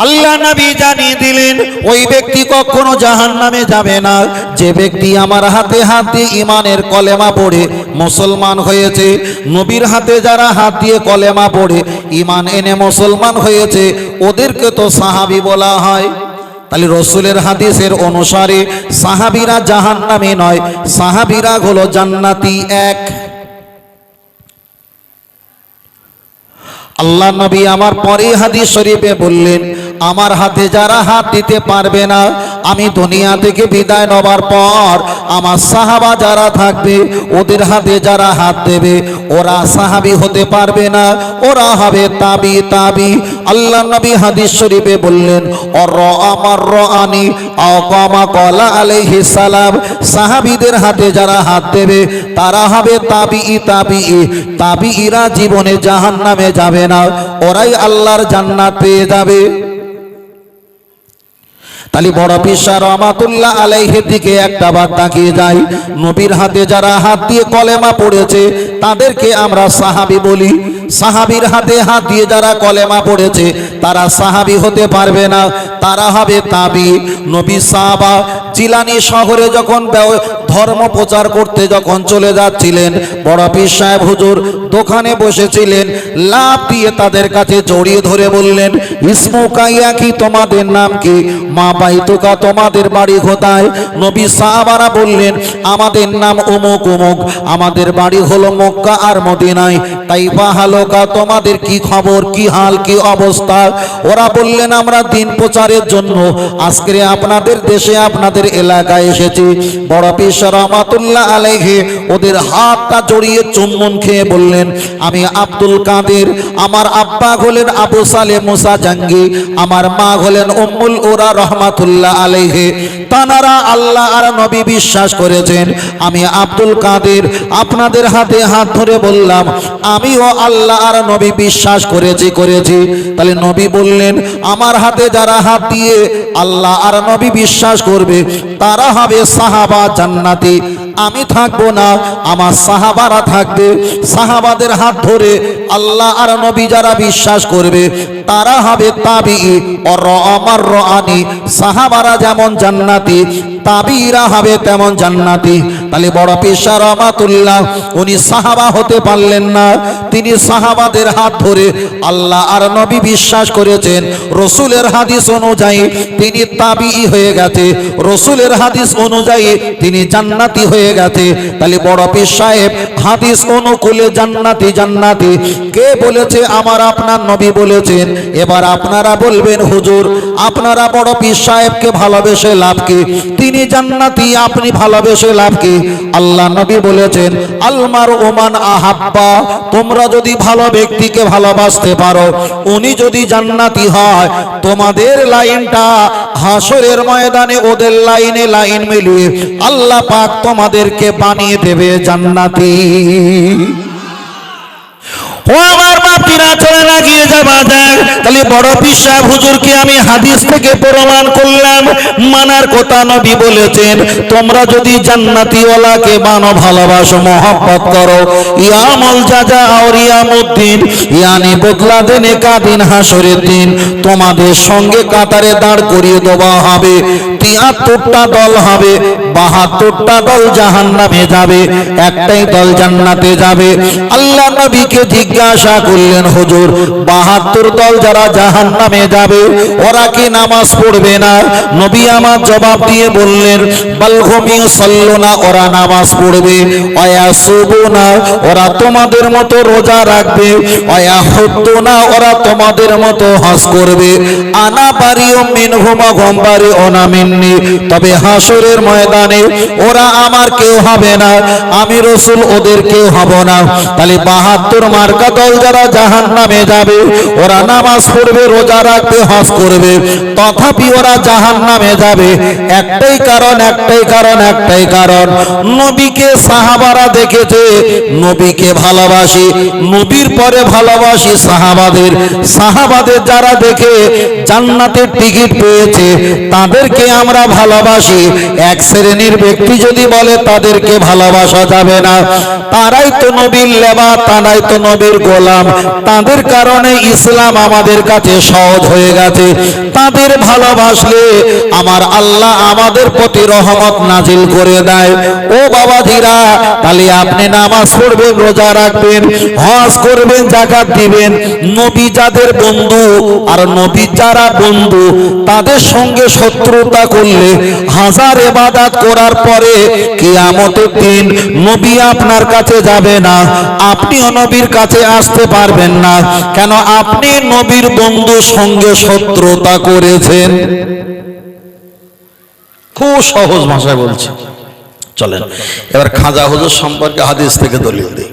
আল্লাহ নবী জানিয়ে দিলেন ওই ব্যক্তি কখনো জাহান্নামে যাবে না যে ব্যক্তি আমার হাতে হাত দিয়ে ঈমানের কলেমা পড়ে মুসলমান হয়েছে। নবীর হাতে যারা হাত দিয়ে কলেমা পড়ে ঈমান এনে মুসলমান হয়েছে ওদেরকে তো সাহাবী বলা হয়। তাহলে রসুলের হাদিসের অনুসারে সাহাবীরা জাহান্নামী নয়, সাহাবীরা হলো জান্নাতি এক। আল্লাহ নবী আমার পরে হাদিস শরীফে বললেন আমার হাতে যারা হাত দিতে পারবে না আমি দুনিয়া থেকে বিদায় নেবার পর আমার সাহাবা যারা থাকবে ওদের হাতে যারা হাত দেবে ওরা সাহাবী হতে পারবে না, ওরা হবে তাবি তাবি। আল্লাহ নবী হাদিস শরীফে বললেন আমার রানি আকামা কলা আলাইহিস সালাম, সাহাবীদের হাতে যারা হাত দেবে তারা হবে তাবি তাবি। তাবিরা জীবনে জাহান্নামে যাবে না, ওরাই আল্লাহর জান্নাত পেয়ে যাবে। তাহলে বড় পীর রহমাতুল্লাহ আলাইহির দিকে একটা বার তাকিয়ে যাই। নবীর হাতে যারা হাত দিয়ে কলেমা পড়েছে তাদেরকে আমরা সাহাবী বলি। সাহাবীর হাতে হাত দিয়ে যারা কলেমা পড়েছে তারা সাহাবী হতে পারবে না, তারা হবে তাবি। নবী সাহাবা জিলানি শহরে যখন ধর্ম প্রচার করতে যখন চলে যাচ্ছিলেন বড় পীর সাহেব হুজুর দোকানে বসেছিলেন, লাফ দিয়ে তাদের কাছে জড়িয়ে ধরে বললেন ইসমুকাইয়া কি, তোমাদের নাম কি, মা বাইতুকা, তোমাদের বাড়ি কোথায়? নবী সাহাবারা বললেন আমাদের নাম অমুক অমুক, আমাদের বাড়ি হলো মক্কা আর মদিনায়। তাইফা হালকা, তোমাদের কি খবর, কি হাল, কি অবস্থা? ওরা বললেন আমরা দিন প্রচারের জন্য আজকে আপনাদের দেশে আপনাদের এলাকায় এসেছি। বড় পীর রহমাতুল্লাহ আলাইহি ওদের হাতটা জড়িয়ে চুম্বন খেয়ে বললেন আমি আব্দুল কাদের, আমার আব্বা হলেন আবু সালে মুসা জাঙ্গি, আমার মা হলেন উম্মুল ওরা রহমাতুল্লাহ আলাইহি। তানারা আল্লাহ আর নবী বিশ্বাস করেছেন। আমি আব্দুল কাদের আপনাদের হাতে হাত ধরে বললাম আমিও আল্লাহ আর নবী বিশ্বাস করেছি। তাহলে নবী বললেন আমার হাতে যারা হাত দিয়ে আল্লাহ আর নবী বিশ্বাস করবে তারা হবে সাহাবা জান্নাতি। আমি থাকবো না, আমার সাহাবারা থাকবে। সাহাবাদের হাত ধরে আল্লাহ আর নবী যারা বিশ্বাস করবে তারা হবে তাবি। আমার রানি, সাহাবারা যেমন জান্নাতি তাবিরা হবে তেমন জান্নাতি। তাহলে বড় পীর রহমাতুল্লাহ উনি সাহাবা হতে পারলেন না, তিনি সাহাবাদের হাত ধরে আল্লাহ আর নবী বিশ্বাস করেছেন। রসুলের হাদিস অনুযায়ী তিনি তাবি হয়ে গেছে, রসুলের হাদিস অনুযায়ী তিনি জান্নাতি হয়ে গেছে। তাহলে বড় পীর সাহেব হাদিস অনুকূলে জান্নাতি জান্নাতি কে বলেছে? আমার আপনার নবী বলেছেন। এবার আপনারা বলবেন হুজুর আপনারা বড় পীর সাহেবকে ভালোবেসে লাভ কি, তিনি জান্নাতি আপনি ভালোবেসে লাভ কি? আল্লাহ নবী বলেছেন আলমার ওমান আহাব্বা, তোমরা যদি ভালো ব্যক্তিকে ভালোবাসতে পারো উনি যদি জান্নাতি হয় তোমাদের লাইনটা হাসরের ময়দানে ওদের লাইনে লাইন মিলিয়ে আল্লাহ পাক তোমাদেরকে বানিয়ে দেবে জান্নাতি। ও আমার বাপিরা চলে লাগিয়ে যাবা দেখ। তাহলে বড় পীর সাহেব হুজুরকে আমি হাদিস থেকে প্রমাণ করলাম মানার কথা নবী বলেছেন তোমরা যদি জান্নাতি ওয়ালাকে মানো ভালোবাসো মহব্বত করো ইয়ামুল জাযা আর ইয়ামুদ্দিন ইয়ানি বদলা দেনে কাদিন হাসরের দিন তোমাদের সঙ্গে কাতারে দাঁড় করিয়ে দেওয়া হবে। ৭৩টা দল হবে, ৭২টা দল জাহান্নামে যাবে, একটাই দল জান্নাতে যাবে। আল্লাহ নবীকে জিজ্ঞাসা করলেন হুজুর ৭২ দল যারা জাহান্নামে যাবে ওরা কি নামাজ পড়বে না? নবী আমার জবাব দিয়ে বললেন বালহুম ইউসাল্লুনা, ওরা নামাজ পড়বে, ওয়ায়াসুবুনা, ওরা তোমাদের মতো রোজা রাখবে, ওয়ায়াহুদ্দুনা, ওরা তোমাদের মতো হজ করবে। আনা বারিউম মিনহুম ওয়া বারিউনা মিন্নি, তবে হাসরের ময়দানে ওরা আমার কেউ হবে না, আমি রাসূল ওদের কেউ হব না। তাহলে ৭২ মার্কা দল যারা জাহান্নামে যাবে ওরা নামাজ পড়বে, রোজা রাখবে, হজ করবে, তথাপি ওরা জাহান্নামে যাবে। একটাই কারণ নবীকে সাহাবারা দেখেছে, নবীকে ভালোবাসি, নবীর পরে ভালোবাসি সাহাবাদের যারা দেখে জান্নাতের টিকিট পেয়েছে তাদেরকে আমরা ভালোবাসি। এক শ্রেণীর ব্যক্তি যদি বলে তাদেরকে ভালোবাসা যাবে না, তারাই তো নবীর লেবা, তারাই তো নবী নবীর গোলাম, তাদের কারণে ইসলাম আমাদের কাছে সহজ হয়ে গেছে। তাদের ভালোবাসলে আমার আল্লাহ আমাদের প্রতি রহমত নাজিল করে দেয়। ও বাবাজিরা, তাহলে আপনি নামাজ পড়বেন, রোজা রাখবেন, হজ করবেন, যাকাত দিবেন। নবী যাদের বন্ধু আর নবী যারা বন্ধু, তাদের সঙ্গে শত্রুতা করলে হাজার ইবাদত করার পরে কিয়ামতের দিন নবী আপনার কাছে যাবে না, আপনিও নবীর কাছে আসতে পারবেন না। কেন? আপনি নবীর বন্ধুর সঙ্গে শত্রুতা করেছেন। খুব সহজ ভাষায় বলছি। চলেন এবার খাজা হুজুর সম্পর্কে হাদিস থেকে দলিল দিই।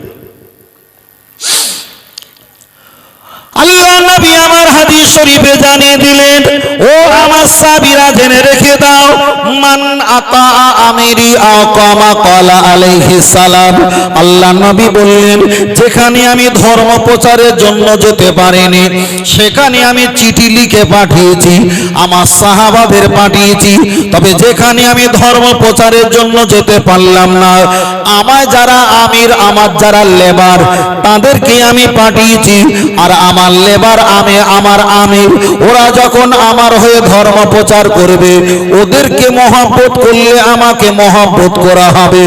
আল্লাহ নবী আমার হাদিস শরীফে জানিয়ে দিলেন, ও আমার সাহাবীরা জেনে রেখে দাও, মান আতা আমিরি আও কামা ক্বালা আলাইহিস সালাম। আল্লাহ নবী বললেন, যেখানে আমি ধর্ম প্রচারের জন্য যেতে পারিনি, সেখানে আমি চিঠি লিখে পাঠিয়েছি, আমার সাহাবাদের পাঠিয়েছি। তবে যেখানে আমি ধর্ম প্রচারের জন্য যেতে পারলাম না, আমায় যারা আমির, আমার যারা লেবার, তাদেরকে আমি পাঠিয়েছি। আর আমার লেবার আমার আমির, ওরা যখন আমার হয়ে ধর্ম প্রচার করবে, ওদেরকে মহব্বত করলে আমাকে মহব্বত করা হবে,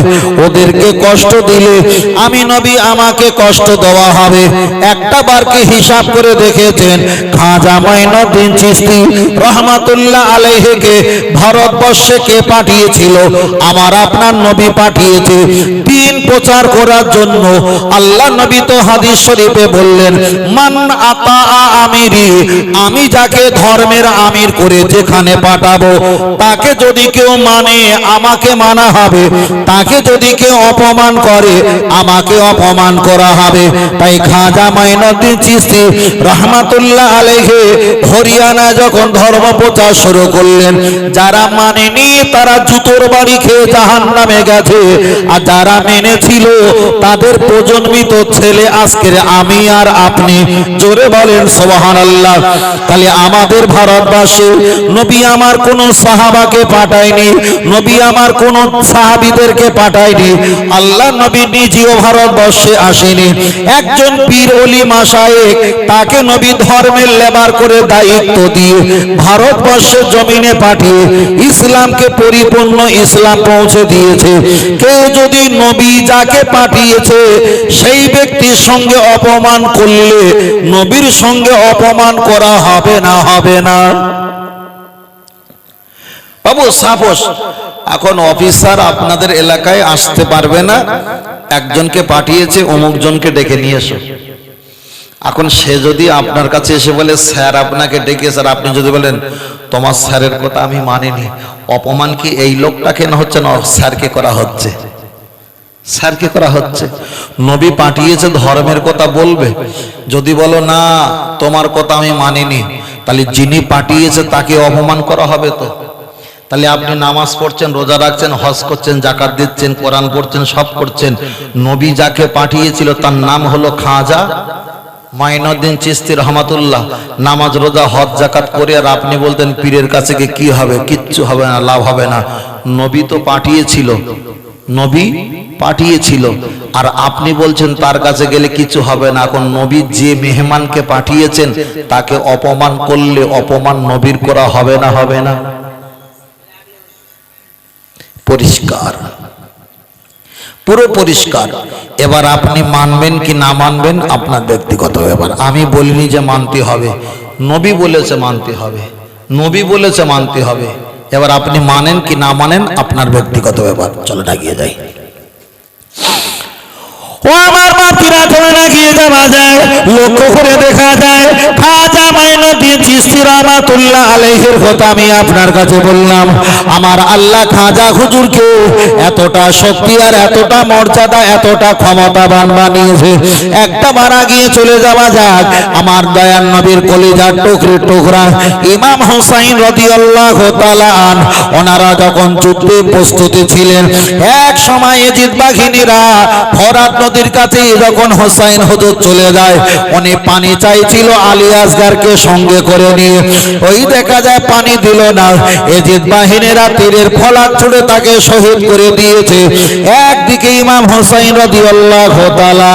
ওদেরকে কষ্ট দিলে আমি নবী আমাকে কষ্ট দেওয়া হবে। একটা বারকে হিসাব করে দেখেছেন, খাজা মাইনুদ্দিন চিশতি রহমাতুল্লাহ আলাইহিকে ভারতবর্ষে কে পাঠিয়েছিল? আমার আপনার নবী পাঠিয়েছে দ্বীন প্রচার করার জন্য। আল্লাহ নবী তো হাদিস শরীফে বললেন, মান আতা আমিরি, আমি যাকে ধর্মের আমির করে যেখানে পাঠাবো, তাকে যদি কেউ মানে আমাকে মানা হবে, তাকে যদি কেউ অপমান করে আমাকে অপমান করা হবে। তাই খাজা মাইনুদ্দিন চিশতি রহমাতুল্লাহ আলাইহি হরিয়ানা যখন ধর্ম প্রচার শুরু করলেন, যারা মানেনি তারা জুতোর বাড়ি খেয়ে জাহান্নামে গেছে, আর যারা মেনেছিল তাদের প্রজন্মিত ছেলে আজকের আমি আর আপনি। জোরে বলেন সুবহানাল্লাহ। তাহলে আমাদের ভারতবর্ষে নবী আমার কোন সাহাবাকে পাঠায়নি, নবী আমার কোন সাহাবীদেরকে পাঠায়নি। আল্লাহ নবী নিজেও ভারতবর্ষে আসেনি। একজন পীর ওলি মাশায়েখ, তাকে নবী ধর্মের লেবার করে দায়িত্ব দিয়ে ভারতবর্ষের জমিনে পাঠিয়ে ইসলামকে পরিপূর্ণ ইসলাম পৌঁছে দিয়েছে। কেউ যদি নবী যাকে পাঠিয়েছে সেই ব্যক্তির সঙ্গে অপমান করলে নবীর সঙ্গে অপমান করা হবে না? হবে না বাবু। সাপোজ এখন অফিসার আপনাদের এলাকায় আসতে পারবে না, একজনকে পাঠিয়েছে অমুক জনকে ডেকে নিয়ে এসো। এখন সে যদি আপনার কাছে এসে বলে, স্যার আপনাকে ডেকে, স্যার আপনি যদি বলেন তোমার স্যারের কথা আমি মানিনি, অপমান কি এই লোকটাকে না হচ্ছে, না স্যারকে করা হচ্ছে? স্যারকে করা হচ্ছে। নবী পাঠিয়েছে ধর্মের কথা বলবে, যদি বলো না তোমার কথা আমি মানিনি, তাহলে যিনি পাঠিয়েছে তাকে অপমান করা হবে। তো তাহলে আপনি নামাজ পড়ছেন, রোজা রাখছেন, হজ করছেন, যাকাত দিচ্ছেন, কোরআন পড়ছেন, সব করছেন, নবী যাকে পাঠিয়েছিল তার নাম হলো খাজা মাইনুদ্দিন চিশতি রহমাতুল্লাহ। নামাজ রোজা হজ যাকাত করে আর আপনি বলতেন পীরের কাছে গিয়ে কি হবে? কিচ্ছু হবে না, লাভ হবে না। নবী তো পাঠিয়েছিল, নবী পাঠিয়েছিল, আর আপনি বলছেন তার কাছে গেলে কিছু হবে না। এখন নবী যে মেহমানকে পাঠিয়েছেন তাকে অপমান করলে অপমান নবীর করা হবে না? হবে না? পরিষ্কার, পুরো পরিষ্কার। এবার আপনি মানবেন কি না মানবেন আপনার ব্যক্তিগত ব্যাপার। আমি বলিনি যে মানতে হবে, নবী বলেছে মানতে হবে, নবী বলেছে মানতে হবে। এবার আপনি মানেন কি না মানেন আপনার ব্যক্তিগত ব্যাপার। চলো এগিয়ে যাই। ও আমার বাতিরা, চলে এগিয়ে যাওয়া যায়। লক্ষ্য করে দেখা যায় খাজা মাইনুদ্দিন চিশতি রহমাতুল্লাহ আলাইহির কথা আমি আপনার কাছে বললাম। আমার আল্লাহ খাজা হুজুরকে এতটা শক্তি আর এতটা মর্যাদা, এতটা ক্ষমতাবান বানিয়েছে। একটা বার গিয়ে চলে যাওয়া যাক আমার দয়ার নবীর কলিজার টুকরে টুকরা ইমাম হুসাইন রাদিয়াল্লাহু তাআলা আন, ওনারা যখন যুদ্ধে প্রস্তুতি ছিলেন, এক সময় এজিদ বাহিনীরা ফরাত নদীর কাছে যখন হোসাইন হুজুর চলে যায়, উনি পানি চাইছিল আলী আসগারকে সঙ্গে করে নিয়ে, ওই দেখা যায় পানি দিল না। এজিদ বাহিনীরা তীরের ফলাক ছুড়ে তাকে শহীদ করে দিয়েছে। একদিকে ইমাম হোসাইন রাদিয়াল্লাহু তাআলা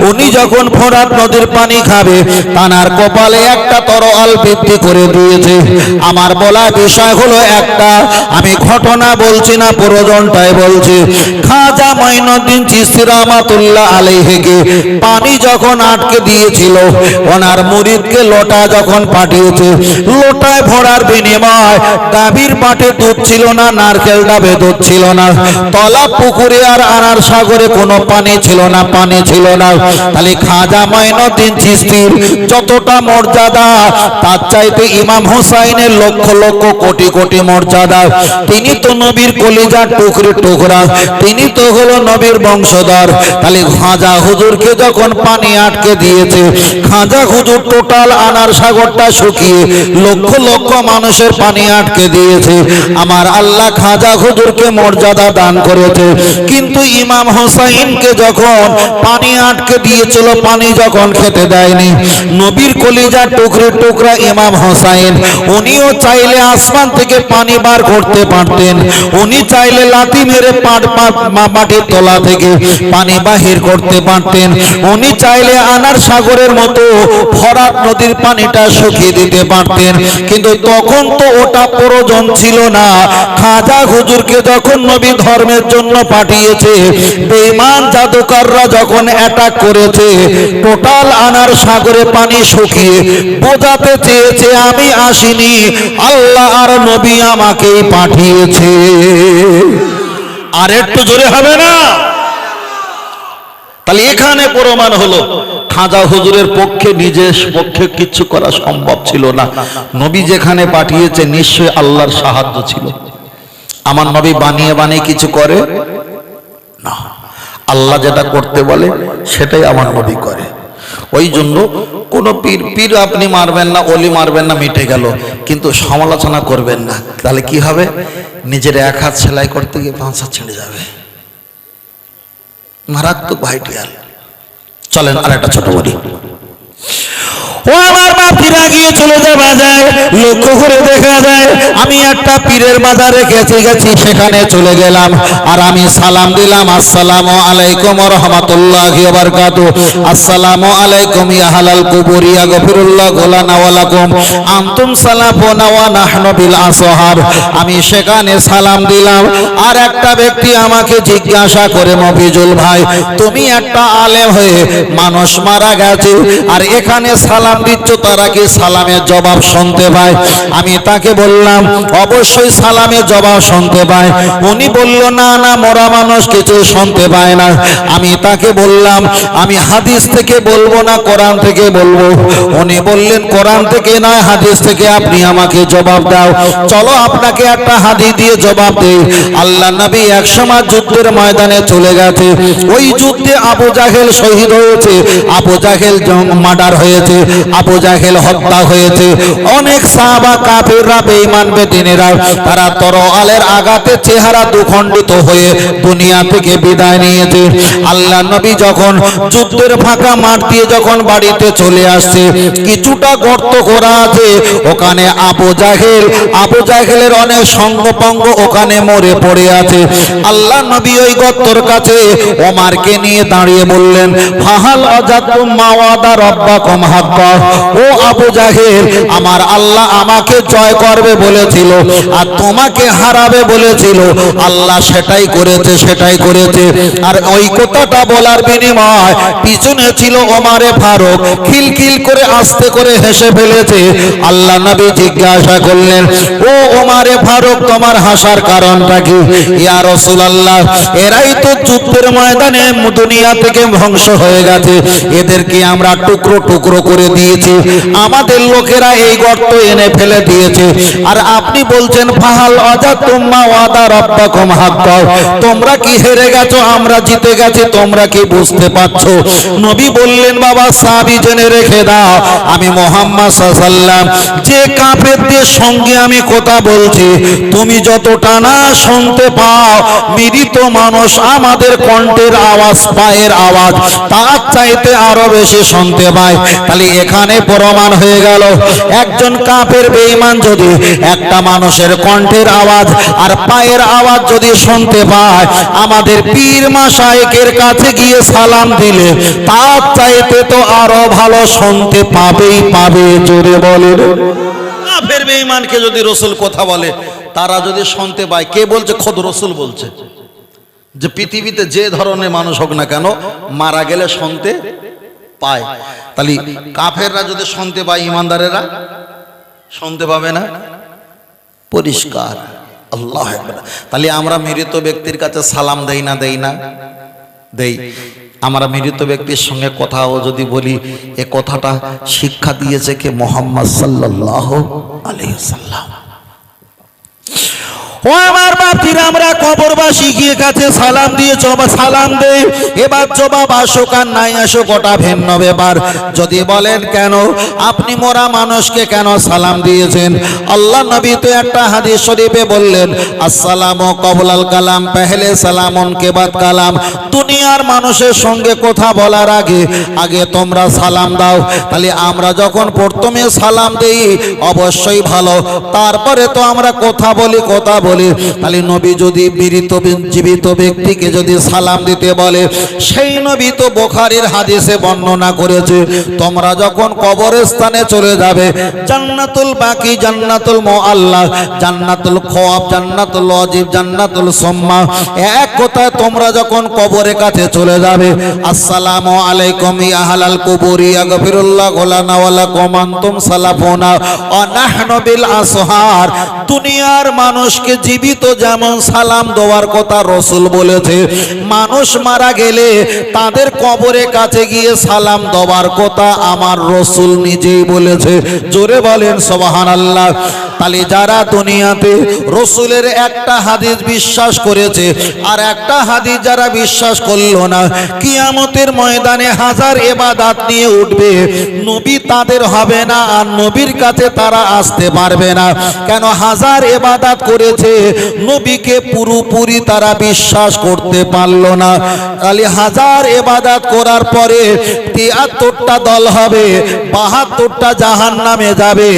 উনি যখন ফোরাত নদীর পানি খাবে, তানার কপালে একটা তরোয়াল বৃদ্ধি করে দিয়েছে। আমার বলা বিষয় হলো একটা, আমি ঘটনা বলছি না, প্রয়োজনটাই বলছি। খাজা মঈনুদ্দিন চিশতি রাহমাতুল্লাহ আলাইহিকে পানি যখন আটকে দিয়েছিল, ওনার মুরিদকে লোটা যখন পাঠিয়েছে, লোটায় ভরার বিনিময় গাভীর পাটে দুধ ছিল না, নারকেল ডাবে দুধ ছিল না, তলাব পুকুরে আর আনার সাগরে কোনো পানি ছিল না, পানি ছিল না। তাহলে খাজা মঈনুদ্দিন চিশতির যতটা মর্যাদা, তার চাইতে ইমাম হোসাইনের লক্ষ লক্ষ কোটি কোটি মর্যাদা। তিনি তো নবীর কলিজার টুকরি টুকরা, তিনি তো হলো নবীর বংশধর। তাহলে খাজা হুজুরকে যখন পানি আটকে দিয়েছে, খাজা হুজুর টোটাল আনার সাগরটা শুকিয়ে লক্ষ লক্ষ মানুষের পানি আটকে দিয়েছে। আমার আল্লাহ খাজা হুজুরকে মর্যাদা দান করেছে, কিন্তু ইমাম হোসাইনকে যখন পানি আটকে দিয়েছিল, পানি যখন খেতে দেয়নি, নবীর কলিজার টুকরি টুকরা ইমাম হোসাইন, উনিও চাইলে আসমান থেকে পানি বার করতে পারতেন, উনি চাইলে লাথি মেরে মাটির তলা থেকে পানি বাহির করতে পারতেন, উনি চাইলে আনার সাগরের মতো ফরাত নদীর পানিটা শুকিয়ে দিতে পারতেন, কিন্তু তখন তো ওটা প্রয়োজন ছিল না। খাজা হুজুরকে যখন নবী ধর্মের জন্য পাঠিয়েছে, বেঈমান জাদুকররা যখন অ্যাটাক করেছে, টোটাল আনার সাগরে পানি শুকিয়ে বোঝাতে চেয়েছে আমি আসিনি, আল্লাহ আর নবী আমাকেই পাঠিয়েছে। আর একটু জোরে হবে না? তাহলে এখানে প্রমাণ হলো খাজা হুজুরের পক্ষে নিজের পক্ষে কিছু করা সম্ভব ছিল না। নবী যেখানে পাঠিয়েছে নিশ্চয়ই আল্লাহর সাহায্য ছিল। আমার নবী বানিয়ে বানিয়ে কিছু করে না, আল্লাহ যেটা করতে বলে সেটাই আমার নবী করে। ওই জন্য কোন পীর আপনি মারবেন না, ওলি মারবেন না, মিটে গেল, কিন্তু সমালোচনা করবেন না। তাহলে কি হবে? নিজের এক হাত সেলাই করতে গিয়ে 5 হাত ছেড়ে যাবে। মারাত্মক ভাইটিয়াল। চলেন আর একটা ছোট বলি। ও আমার মা পীরা গিয়ে চলে যাওয়া যায়, লক্ষ্য করে দেখা যায় আমি একটা পীরের মাজারে গেছি, সেখানে চলে গেলাম আর আমি সালাম দিলাম, আসসালামু আলাইকুম ওয়া রাহমাতুল্লাহি ওয়া বারাকাতুহু, আসসালামু আলাইকুম ইয়া আহলাল কুবুর ইয়া গফিরুল্লাহ লানা ওয়া লাকুম আনতুম সালাফুনা ওয়া নাহনু বিল আসহাব। আমি সেখানে সালাম দিলাম, আর একটা ব্যক্তি আমাকে জিজ্ঞাসা করে, মফিজুল ভাই তুমি একটা আলেম হয়ে মানুষ মারা গেছে আর এখানে সালাম দিচ্ছ, তারা কি সালামের জবাব শুনতে পায়? আমি তাকে বললাম অবশ্যই সালামের জবাব শুনতে পায়। উনি বলল না না, মরা মানুষ কিছু শুনতে পায় না। আমি তাকে বললাম আমি হাদিস থেকে বলবো না, কোরআন থেকে বলবো। উনি বললেন কোরআন থেকে নয়, হাদিস থেকে আপনি আমাকে জবাব দাও। চলো আপনাকে একটা হাদিস দিয়ে জবাব দেই। আল্লাহ নবী একসময় যুদ্ধের ময়দানে চলে গেছে, ওই যুদ্ধে আবু জাহেল শহীদ হয়েছে, আবু জাহেল মার্ডার হয়েছে, আবু জাহেল হত্যা হয়েছে। অনেক সাহাবা কাফিররা বেঈমান বেদিনেরা তারা তরোয়ালের আঘাতে চেহারা দুখণ্ডিত হয়ে দুনিয়া থেকে বিদায় নিয়েছে। আল্লাহ নবী যখন যুদ্ধের ফাঁকা মাঠ দিয়ে যখন বাড়িতে চলে আসছে, কিছুটা গর্ত করা আছে, ওখানে আবু জাহেলের অনেক সঙ্গপঙ্গ ওখানে মরে পড়ে আছে। আল্লাহ নবী ওই গর্তর কাছে ওমরকে নিয়ে দাঁড়িয়ে বললেন, ফাহাল আজাতুম মাওয়াদা রাব্বাকুম হাক্কা। ও আবু জাহেল, আমার আল্লাহ আমাকে জয় করবে বলেছিল আর তোমাকে হারাবে বলেছিল, আল্লাহ সেটাই করেছে। আর ওই কথাটা বলার বিনিময় পিছনে ছিল ওমরে ফারুক, খিলখিল করে আস্তে করে হেসে ফেলেছে। আল্লাহ নবী জিজ্ঞাসা করলেন, ও ওমরে ফারুক তোমার হাসার কারণটা কি? ইয়া রাসূলুল্লাহ, এরাই তো যুদ্ধের ময়দানে দুনিয়া থেকে ধ্বংস হয়ে গেছে, এদেরকে আমরা টুকরো টুকরো করে দিয়েছি, আমাদের লোকেরা এই গর্ত এনে ফেলে দিয়েছে, আর আপনি বলছেন ফাহাল আজাতুম মা ওয়াদা রাব্বাকুম হাক্কা, তোমরা কি হেরে গেছো, আমরা জিতে গেছি, তোমরা কি বুঝতে পারছো? নবী বললেন বাবা সাহাবী জেনে রেখে দাও, আমি মুহাম্মদ সাল্লাল্লাহু আলাইহি ওয়াসাল্লাম যে কাফেরদের সঙ্গে আমি কথা বলছি, তুমি যতটা না শুনতে পাও মৃত মানুষ আমাদের কণ্ঠের আওয়াজ, পায়ের আওয়াজ, তার চাইতে আরো বেশি শুনতে পায়। তাহলে এখানে প্রমাণ হয়ে গেল একজন কাফের বেঈমান যদি একটা মানুষের কণ্ঠের আওয়াজ আর পায়ের আওয়াজ যদি শুনতে পায়, আমাদের পীর মাশায়েখের কাছে গিয়ে সালাম দিলে তার চাইতে তো আরো ভালো শুনতে পাবেই পাবে। জোরে বলেন। কাফের বেঈমানকে যদি রাসূল কথা বলে, তারা যদি শুনতে পায়, কে বলছে? খোদ রাসূল বলছে যে পৃথিবীতে যে ধরনের মানুষ হোক না কেন মারা গেলে শুনতে পায়। তাহলে কাফেররা যদি শুনতে পায়, ইমানদারেরা শুনতে পাবে না? পরিষ্কার। আল্লাহু আকবার। তাহলে আমরা মৃত ব্যক্তির কাছে সালাম দেই না? দেই না? দেই। আমরা মৃত ব্যক্তির সঙ্গে কথাও যদি বলি, এ কথাটা শিক্ষা দিয়েছে কে? মুহাম্মদ সাল্লাল্লাহু আলাইহি ওয়াসাল্লাম। ও আমার বাপজিরা, আমরা কবরবাসী গিয়ে কাছে সালাম দিয়ে সালাম দেই, এবার জবাব আসুক আর নাই আসুক ওটা ভিন্ন ব্যাপার। যদি বলেন কেন আপনি মরা মানুষকে কেন সালাম দিয়েছেন, আল্লাহ নবী তো একটা হাদিস শরীফে বললেন আসসালামু কবলাল কালাম পেহলে সালামুন কে বাদ কালাম, দুনিয়ার মানুষের সঙ্গে কথা বলার আগে আগে তোমরা সালাম দাও। তাহলে আমরা যখন প্রথমে সালাম দেই অবশ্যই ভালো, তারপরে তো আমরা কথা বলি। তাহলে নবী যদি জীবিত ব্যক্তিকে যদি সালাম দিতে বলে, সেই নবী তো বুখারীর হাদিসে বর্ণনা করেছে, তোমরা যখন কবরস্থানে চলে যাবে, জান্নাতুল বাকি, জান্নাতুল মুআল্লা, জান্নাতুল খওয়াব, জান্নাতুল ওয়াজিব, জান্নাতুল সুম্মা, এক কথায় তোমরা যখন কবরের কাছে চলে যাবে, আসসালামু আলাইকুম ইয়া আহলাল কুবুরি ইয়াগফিরুল্লাহু লানা ওয়া লাকুম আনতুম সালাফুনা ওয়া নাহনু বিল আসহার। দুনিয়ার মানুষকে জীবিত যেমন সালাম দেওয়ার কথা রাসূল বলেছে, মানুষ মারা গেলে তাদের কবরের কাছে গিয়ে সালাম দেওয়ার কথা আমার রাসূল নিজেই বলেছে। জোরে বলেন সুবহানাল্লাহ। তাহলে যারা দুনিয়াতে রাসূলের একটা হাদিস বিশ্বাস করেছে আর একটা হাদিস যারা বিশ্বাস করলো না, কিয়ামতের ময়দানে হাজার ইবাদত নিয়ে উঠবে, নবী তাদের হবে না আর নবীর কাছে তারা আসতে পারবে না। কেন? হাজার ইবাদত করেছে, নবীকে পুরোপুরি তারা বিশ্বাস করতে পারলো না। তাহলে হাজার ইবাদত করার পরে ৭৩টা দল হবে, ৭২টা জাহান্নামে যাবে,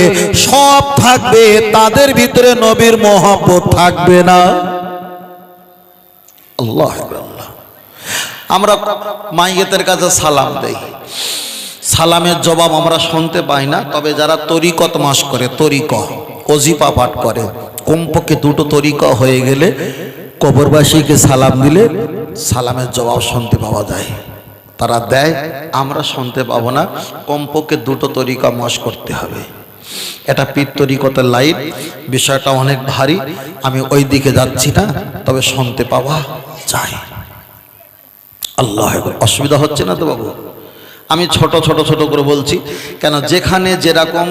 সব থাকবে, তাদের ভিতরে নবীর মহব্বত থাকবে না। আল্লাহ আল্লাহ। আমরা মাইয়েতের কাছে সালাম দেই, সালামের জবাব আমরা শুনতে পাই না। তবে যারা তরিকত মাস করে, তরিকত ওজিফা পাঠ করে, কমপক্ষে দুটো তরিকা হয়ে গেলে কবরবাসীকে সালাম দিলে সালামের জবাব শুনতে পাওয়া যায়। তারা দেয়, আমরা শুনতে পাবো না, কমপক্ষে দুটো তরিকা মাস করতে হবে। এটা পীর তরিকতের লাইন, বিষয়টা অনেক ভারী, আমি ওই দিকে যাচ্ছি না, তবে শুনতে পাওয়া যায়। আল্লাহ, অসুবিধা হচ্ছে না তো বাবু? আমি ছোট করে বলছি, কেন যেখানে যেরকম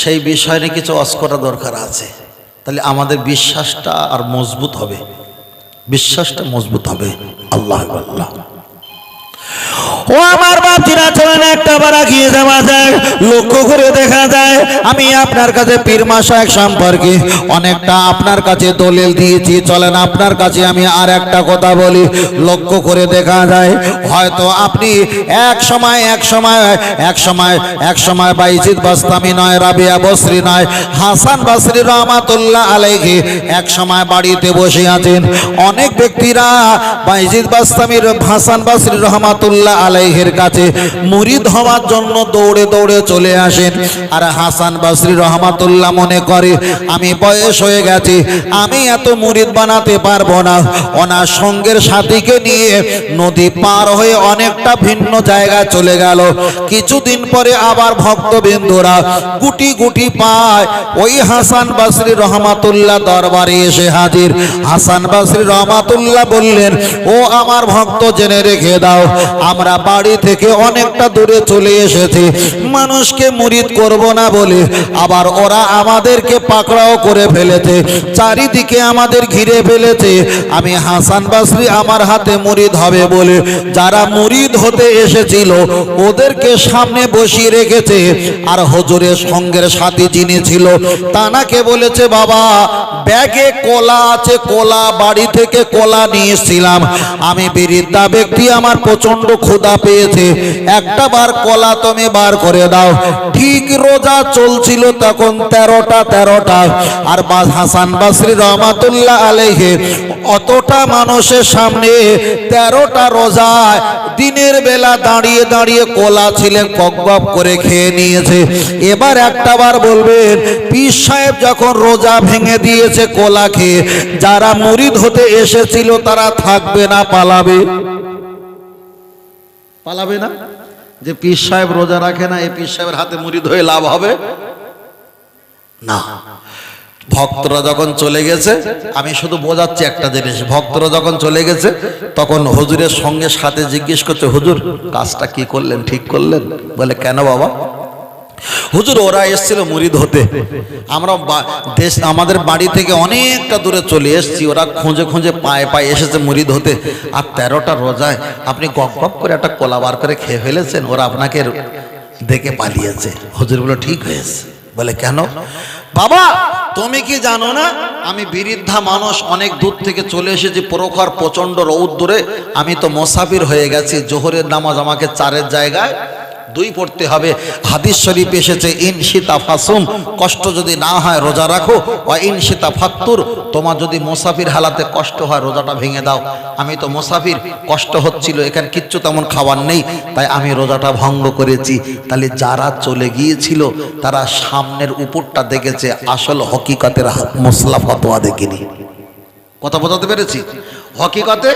সেই বিষয় নিয়ে কিছু ওয়াজ করা দরকার আছে। তাহলে আমাদের বিশ্বাসটা আর মজবুত হবে, বিশ্বাসটা মজবুত হবে। আল্লাহ আল্লাহ। ও আমার বাপজিরা, চলেন একটা বার এগিয়ে যাওয়া যায়। লক্ষ্য করে দেখা যায় আমি আপনার কাছে পীর মাশায়েখ সম্পর্কে অনেকটা আপনার কাছে দলিল দিয়েছি। চলেন আপনার কাছে আমি আর একটা কথা বলি। লক্ষ্য করে দেখা যায় হয়তো আপনি এক সময় বাইজিদ বাস্তামি নয়, রাবিয়া বসরি নয়, হাসান বসরি রহমাতুল্লাহ আলাইহি এক সময় বাড়িতে বসে আছেন। অনেক ব্যক্তিরা বাইজিদ বাস্তামির, হাসান বসরি রহমাতুল্লাহ আলাইহির কাছে মুরিদ হওয়ার জন্য দৌড়ে দৌড়ে চলে আসেন। আর হাসান বসরি রহমাতুল্লাহ মনে করে আমি বয়স হয়ে গেছে, আমি এত মুরিদ বানাতে পারবো না। ওনার সঙ্গের সাথীকে নিয়ে নদী পার হয়ে অনেকটা ভিন্ন জায়গায় চলে গেল। কিছুদিন পরে আবার ভক্তবৃন্দরা গুটি গুটি পায় ওই হাসান বসরি রহমাতুল্লাহ দরবারে এসে হাজির। হাসান বসরি রহমাতুল্লাহ বললেন, ও আমার ভক্ত, জেনে রেখে দাও, আমরা বাড়ি থেকে অনেকটা দূরে চলে এসেছে মানুষকে মুরিদ করব না বলে, আবার ওরা আমাদেরকে পাকড়াও করে ফেলেছে, চারিদিকে আমাদের ঘিরে ফেলেছে। আমি হাসান বসরি আমার হাতে মুরিদ হবে বলে যারা মুরিদ হতে এসেছিল ওদেরকে সামনে বসিয়ে রেখেছে, আর হুজুরের সঙ্গের সাথী যিনি ছিল তানাকে বলেছে, বাবা ব্যাগে কলা আছে, কলা বাড়ি থেকে কলা নিয়ে এসেছিলাম, আমি বৃদ্ধা ব্যক্তি, আমার প্রচন্ড ক্ষুধা পেয়েছে, একটা বার কলা তুমি বার করে দাও। ঠিক রোজা চলছিল তখন 13টা, আর হাসান বসরি রহমাতুল্লাহ আলাইহি অতটা মানুষের সামনে 13টা রোজায় দিনের বেলা দাঁড়িয়ে দাঁড়িয়ে কলা ছিলেন কক গপ করে খেয়ে নিয়েছে। এবার একটা বার বলবেন পীর সাহেব যখন রোজা ভেঙে দিয়েছে কলা খেয়ে, যারা মুরিদ হতে এসেছিল তারা থাকবে না পালাবে? পালাবে না? যে পীর সাহেব রোজা রাখে না, এই পীর সাহেবের হাতে মুরিদ হয়ে লাভ হবে না। ভক্তরা যখন চলে গেছে, আমি শুধু বোঝাচ্ছি একটা জিনিস, ভক্তরা যখন চলে গেছে তখন হুজুরের সঙ্গে সাথে জিজ্ঞেস করছে, হুজুর কাজটা কি করলেন, ঠিক করলেন? বলে কেন বাবা? হুজুর ওরা এসেছিল মুরিদ হতে, আমরা আমাদের বাড়ি থেকে অনেকটা দূরে চলে এসেছি, ওরা খুঁজে খুঁজে পায়ে পায়ে এসেছে মুরিদ হতে, আর 13টা রোজায় আপনি গপ গপ করে একটা কলা বার করে খেয়ে ফেলেছেন, ওরা আপনাকে দেখে পালিয়েছে। হুজুর বলে ঠিক হয়েছে। বলে কেন? বাবা তুমি কি জানো না আমি বৃদ্ধা মানুষ, অনেক দূর থেকে চলে এসেছি, প্রখর প্রচন্ড রৌদ্রে, আমি তো মুসাফির হয়ে গেছি, জোহরের নামাজ আমাকে 4-এর জায়গায় 2 পড়তে হবে। হাদিস শরীফ এসেছে ইনশিতা ফাসুম, কষ্ট যদি না হয় রোজা রাখো, ওয়া ইনশিতা ফাত্তুর, তোমার যদি মুসাফির হালাতে কষ্ট হয় রোজাটা ভেঙে দাও। আমি তো মুসাফির, কষ্ট হচ্ছিল, এখানে কিচ্ছু তেমন খাবার নেই, তাই আমি রোজাটা ভঙ্গ করেছি। তাহলে যারা চলে গিয়েছিল তারা সামনের উপরটা দেখেছে, আসল হকিকতের মশলা ফতোয়া দেখিনি। কথা বোঝাতে পেরেছি? হকিকতে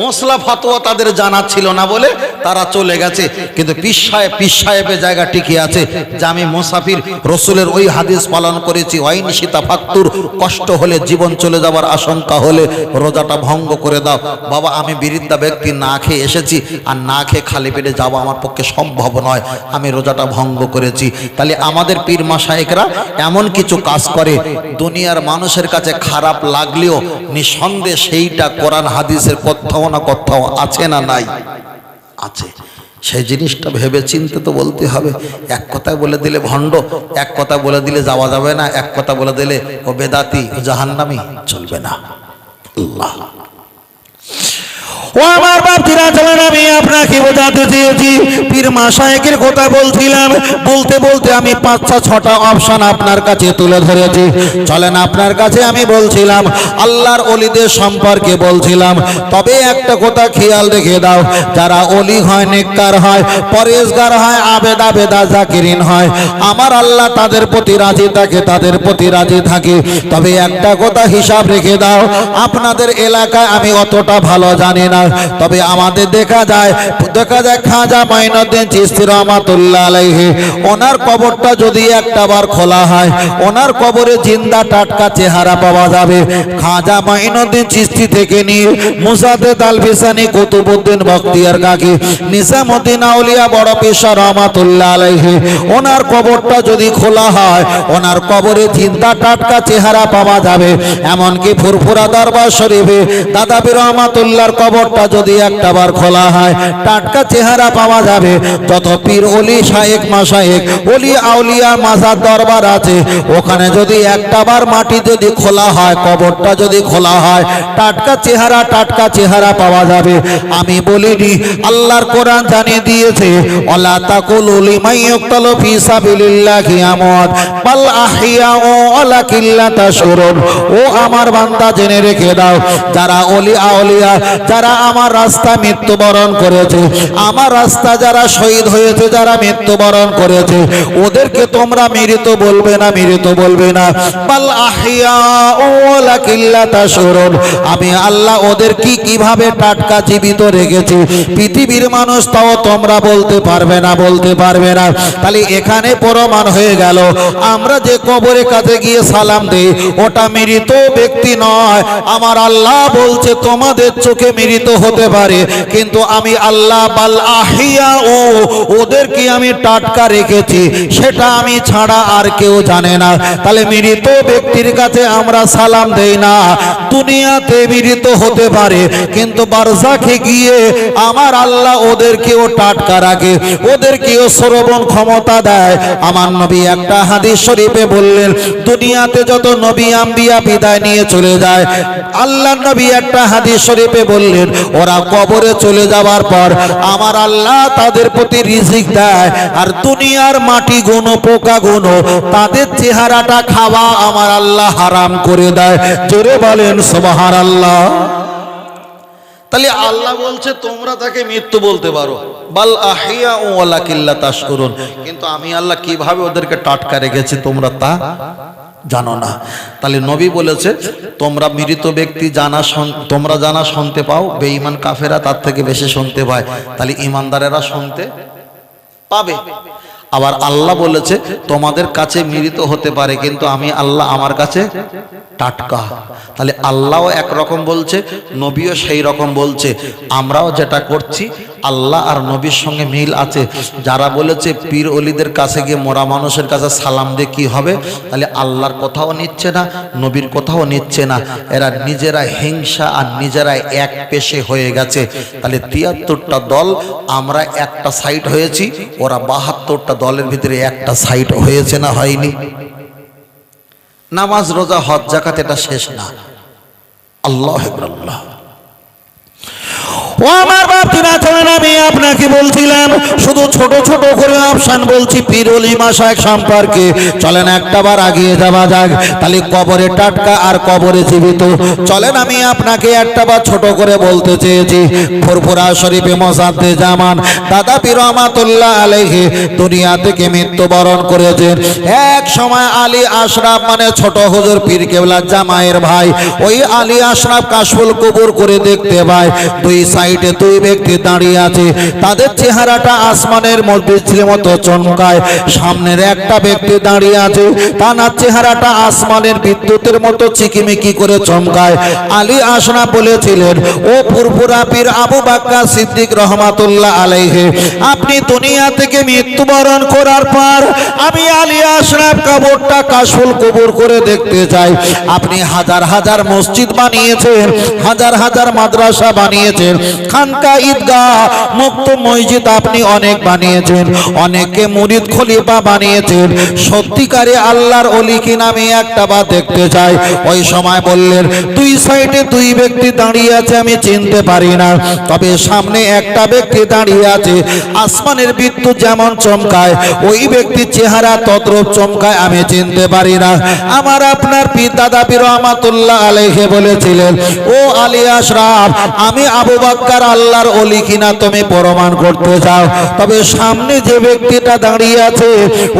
মশলা ফতোয়া তাদের জানা ছিল না বলে তারা চলে গেছে, কিন্তু পীর সাহেবের জায়গা টিকে আছে যে আমি মুসাফির, রসুলের ওই হাদিস পালন করেছি, ওয়াইন সীতা ফাত্তুর, কষ্ট হলে জীবন চলে যাওয়ার আশঙ্কা হলে রোজাটা ভঙ্গ করে দাও। বাবা আমি বৃদ্ধা ব্যক্তি, না খেয়ে এসেছি, আর না খেয়ে খালি পেটে যাওয়া আমার পক্ষে সম্ভব নয়, আমি রোজাটা ভঙ্গ করেছি। তাহলে আমাদের পীর মাশায়েখরা এমন কিছু কাজ করে দুনিয়ার মানুষের কাছে খারাপ লাগলেও নিঃসন্দেহে সেইটা কোরআন হাদিসের কোথাও না কোথাও আছে না নাই? আছে। সেই জিনিসটা ভেবে চিন্তে তো বলতে হবে। এক কথা বলে দিলে ভণ্ড, এক কথা বলে দিলে যাওয়া যাবে না, এক কথা বলে দিলে ও বেদাতি জাহান্নামী, চলবে না। আল্লাহ ও আমার বাপজিরা, চলেন আমি আপনাকে বোঝাতে চেয়েছি, পীর মাশায়েখের কথা বলছিলাম, বলতে বলতে আমি 5-6টা অপশন আপনার কাছে তুলে ধরেছি। চলেন আপনার কাছে আমি বলছিলাম আল্লাহর ওলিদের সম্পর্কে বলছিলাম, তবে একটা কথা খেয়াল রেখে দাও, যারা ওলি হয়, নেককার হয়, পরেজগার হয়, আবেদা জাকিরিন হয়, আমার আল্লাহ তাদের প্রতি রাজি থাকে, তাদের প্রতি রাজি থাকে। তবে একটা কথা হিসাব রেখে দাও, আপনাদের এলাকায় আমি অতটা ভালো জানি না, তবে আমাদের দেখা যায় খাজা মাইনুদ্দিন চিশতি রহমাতুল্লাহ আলাইহি, ওনার কবরটা যদি একটা বার খোলা হয়, ওনার কবরে জিন্দা টাটকা চেহারা পাওয়া যাবে। খাজা মাইনুদ্দিন চিশতি থেকে নিয়ে মুসাদ্দেদ আল-বিসানি, কুতুবউদ্দিন বখতিয়ার কাকি, নিজামউদ্দিন আউলিয়া বড় পীর রহমাতুল্লাহ আলাইহি, ওনার কবরটা যদি খোলা হয়, ওনার কবরে জিন্দা টাটকা চেহারা পাওয়া যাবে। এমনকি ফুরফুরা দরবার শরীফে দাদা পীর রহমাতুল্লাহর কবরটা যদি একটা বার খোলা হয়, টাটকা চেহারা পাওয়া যাবে। যত পীর ওলি শায়েখ মাশায়েখ ওলি আউলিয়া মাজার দরবার আছে, ওখানে যদি একটা বার মাটি যদি খোলা হয়, কবরটা যদি খোলা হয়, টাটকা চেহারা পাওয়া যাবে। আমি বলিনি, আল্লাহর কোরআন জানিয়ে দিয়েছে, ওয়ালা তাকুলু লিমান ইউকতালু ফি সাবিলিল্লাহি আমওয়াত বাল আহইয়াউ ওয়ালাকিন লা তাশউরুন। ও আমার বান্দা জেনে রেখে দাও, যারা ওলি আউলিয়া, যারা আমার রাস্তা মৃত্যুবরণ করেছে, আমার রাস্তা যারা শহীদ হয়েছে, যারা মৃত্যুবরণ করেছে, ওদেরকে তোমরা মৃত বলবে না, মৃত বলবে না, বাল আহইয়াউ ওয়ালাকিন লা তাশউরুন। আমি আল্লাহ ওদের কিভাবে টাটকা জীবিত রেখেছি, পৃথিবীর মানুষ তাও তোমরা বলতে পারবে না, বলতে পারবে না। তাহলে এখানে প্রমাণ হয়ে গেল, আমরা যে কবরের কাছে গিয়ে সালাম দেই, ওটা মৃত ব্যক্তি নয়। আমার আল্লাহ বলছে তোমাদের চোখে মৃত হতে পারে, কিন্তু আমি আল্লাহ বাল আহিয়া ও ওদেরকে আমি টাটকা রেখেছি, সেটা আমি ছাড়া আর কেউ জানে না। তাহলে মৃত ব্যক্তির কাছে আমরা সালাম দেই না। দুনিয়াতে মৃত হতে পারে, কিন্তু বারজাখে গিয়ে আমার আল্লাহ ওদেরকেও টাটকা রাখে, ওদেরকেও শ্রবণ ক্ষমতা দেয়। আমার নবী একটা হাদিস শরীফে বললেন, দুনিয়াতে যত নবী আম্বিয়া বিদায় নিয়ে চলে যায়, আল্লাহর নবী একটা হাদিস শরীফে বললেন, ওরা কবরে চলে যাওয়ার পর আমার আল্লাহ তাদের প্রতি রিজিক দেয়, আর দুনিয়ার মাটি গুনো পোকা গুনো তাদের চেহারাটা খাওয়া আমার আল্লাহ হারাম করে দেয়। জোরে বলেন সুবহানাল্লাহ। তাহলে আল্লাহ বলছে তোমরা তাকে মৃত্যু বলতে পারো, বাল আহিয়া ওয়ালাকিন লা তাশকুরুন, কিন্তু আমি আল্লাহ কিভাবে ওদেরকে টাটকা রেখেছি তোমরা তা জানো না। তাহলে নবী বলেছে তোমরা মৃত ব্যক্তি তোমরা জানা শুনতে পাও, বেঈমান কাফেরা তার থেকে বেশি শুনতে পায়, তাহলে ঈমানদারেরা শুনতে পাবে। আবার আল্লাহ বলেছে তোমাদের কাছে মৃত হতে পারে, কিন্তু আমি আল্লাহ আমার কাছে টাটকা। তাহলে আল্লাহও একরকম বলছে, নবীও সেই রকম বলছে। আমরাও যেটা করছি আল্লাহ আর নবীর সঙ্গে মিল আছে। যারা বলেছে পীর অলিদের কাছে গিয়ে মরা মানুষের কাছে সালাম দিয়ে কি হবে, তাহলে আল্লাহর কথাও নিচ্ছে না, নবীর কথাও নিচ্ছে না। এরা নিজেরা হিংসা আর নিজেরাই এক পেশে হয়ে গেছে। তাহলে ৭৩টা দল, আমরা একটা সাইড হয়েছি, ওরা ৭২টা দলের ভিতরে একটা সাইড হয়েছে না হয়নি? নামাজ রোজা হজ যাকাত এটা শেষ না। আল্লাহু আকবার। আল্লাহ ও আমার বাপরা, চলেন আমি আপনাকে বলছিলাম শুধু ছোট ছোট করে অপশন বলছি পীর ওলি মাশায়েখ সম্পর্কে। চলেন একটাবার আগিয়ে যাওয়া যাক। তাহলে কবরে টাটকা আর কবরে জীবিত, চলেন আমি আপনাকে একটাবার ছোট করে বলতে চেয়েছি। ফুরফুরা শরীফে মোসাদ্দে জামান দাদা পীর রহমাতুল্লাহ আলাইহি দুনিয়া থেকে মৃত্যুবরণ করেছেন। এক সময় আলী আশরাফ মানে ছোট হুজুর পীর কেবলা জামাইয়ের ভাই, ওই আলী আশরাফ কাশফুল কবর করে দেখতে পায় দুই সাইডে দুই ব্যক্তি দাঁড়িয়ে আছে, তাদের চেহারাটা আসমানের মসজিদের মতো চমকায়। সামনের একটা ব্যক্তি দাঁড়িয়ে আছে, তার চেহারাটা আসমানের বিদ্যুতের মতো চিকিমিকি করে চমকায়। আলী আশরাফ বলেছিলেন, ও ফুরফুরা পীর আবু বকর সিদ্দিক রহমাতুল্লাহ আলাইহি, আপনি দুনিয়া থেকে মৃত্যুবরণ করার পর আমি আলী আশরাফ কবরটা কাশফুল কবর করে দেখতে চাই। আপনি হাজার হাজার মসজিদ বানিয়েছেন, হাজার হাজার মাদ্রাসা বানিয়েছেন, খানকা ঈদগাহ মুক্ত মসজিদ আপনি অনেক বানিয়েছেন, অনেকে মুরিদ খলিফা বানিয়েছেন। সত্যিকারে আল্লাহর ওলি কি নামে একটা বা দেখতে চাই। ওই সময় বললেন, দুই সাইডে দুই ব্যক্তি দাঁড়িয়ে আছে, আমি চিনতে পারি না, তবে সামনে একটা ব্যক্তি দাঁড়িয়ে আছে, আসমানের বিদ্যুৎ যেমন চমকায় ওই ব্যক্তির চেহারা তদ্রূপ চমকায়, আমি চিনতে পারি না। আমার আপনার পীর দাদা পীর রহমাতুল্লাহ আলাইহি বলেছিলেন, ও আলী আশরাফ, আমি আবু বকর আল্লাহর ওলি কিনা তুমি প্রমাণ করতে চাও, তবে সামনে যে ব্যক্তিটা দাঁড়িয়ে আছে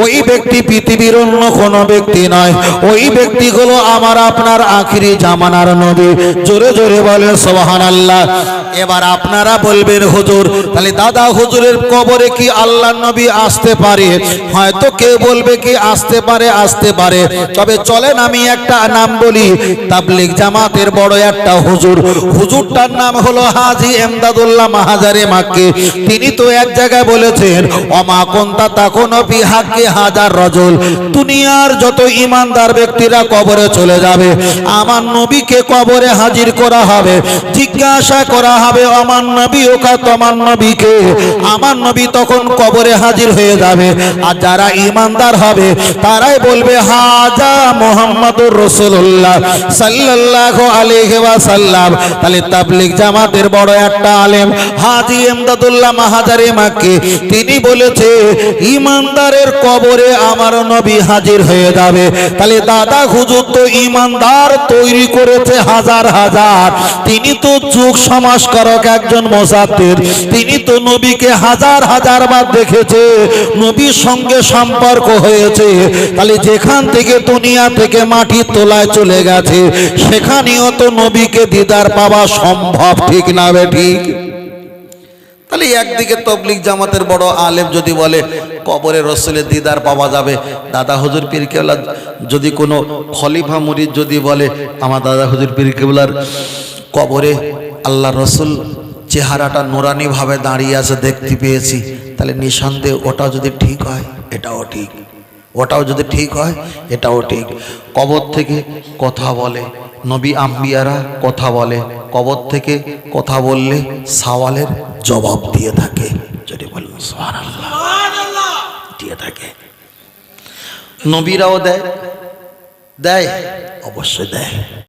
ওই ব্যক্তি পৃথিবীর অন্য কোনো ব্যক্তি নয়, ওই ব্যক্তি হলো আমার আপনার আখিরি জামানার নবী। জোরে জোরে বলেন সুবহানাল্লাহ। এবার আপনারা বলবেন, হুজুর তাহলে দাদা হুজুরের কবরে কি আল্লাহর নবী আসতে পারে? হয়তো কেউ বলবে কি আসতে পারে, আসতে পারে। তবে চলেন আমি একটা নাম বলি, তাবলীগ জামাতের বড় একটা হুজুর, হুজুরটার নাম হলো হাজী এমদাদুল্লাহ মাহাজারে মাক্কি। তিনি তো এক জায়গায় বলেছেন, ওমা কুনতা তাকুনু ফি হাক্কি হাজার রাজুল, দুনিয়ার যত ঈমানদার ব্যক্তিরা কবরে চলে যাবে, আমার নবীকে কবরে হাজির করা হবে, জিজ্ঞাসা করা হবে আমার নবী ওকা তোমার নবীকে। আমার নবী তখন কবরে হাজির হয়ে যাবে, আর যারা ঈমানদার হবে তারাই বলবে হাজা মুহাম্মাদুর রাসূলুল্লাহ সাল্লাল্লাহু আলাইহি ওয়াসাল্লাম। তাহলে তাবলীগ জামাতের বড় একটা আলেম হাজী এমদাদুল্লাহ মাহাজারে মাক্কি, তিনি বলেছে ঈমানদারের কবরে আমার নবী হাজির হয়ে যাবে। তাহলে দাদা হুজুর তো ঈমানদার তৈরি করেছে হাজার হাজার, তিনি তো যুগ সমাজকারক একজন মুজাদ্দিদ, তিনি তো নবীকে হাজার হাজার বার দেখেছে, নবীর সঙ্গে সম্পর্ক হয়েছে। তাহলে যেখান থেকে দুনিয়া থেকে মাটির তলায় চলে গেছে, সেখানেও তো নবীকে দিদার পাওয়া সম্ভব, ঠিক না বেঠিক? তাহলে একদিকে তাবলীগ জামাতের বড় আলেম যদি বলে কবরে রাসূলের দিদার পাওয়া যাবে, দাদা হুজুর পীর কেবলা যদি কোনো খলিফা মুরিদ যদি বলে আমার দাদা হুজুর পীর কেবলার কবরে আল্লাহ রাসূল চেহারাটা নুরানি ভাবে দাঁড়িয়ে আছে দেখতে পেয়েছি, তাহলে নিঃসন্দেহে ওটা যদি ঠিক হয় এটাও ঠিক, ওটাও যদি ঠিক হয় এটাও ঠিক। কবর থেকে কথা বলে, নবী আম্বিয়ারা কথা বলে, কবর থেকে কথা বললে সওয়ালের জবাব দিয়ে থাকে। যদি বলুন সুবহানাল্লাহ, দিয়ে থাকে। নবীরাও দেয়, দেয় অবশ্যই দেয়।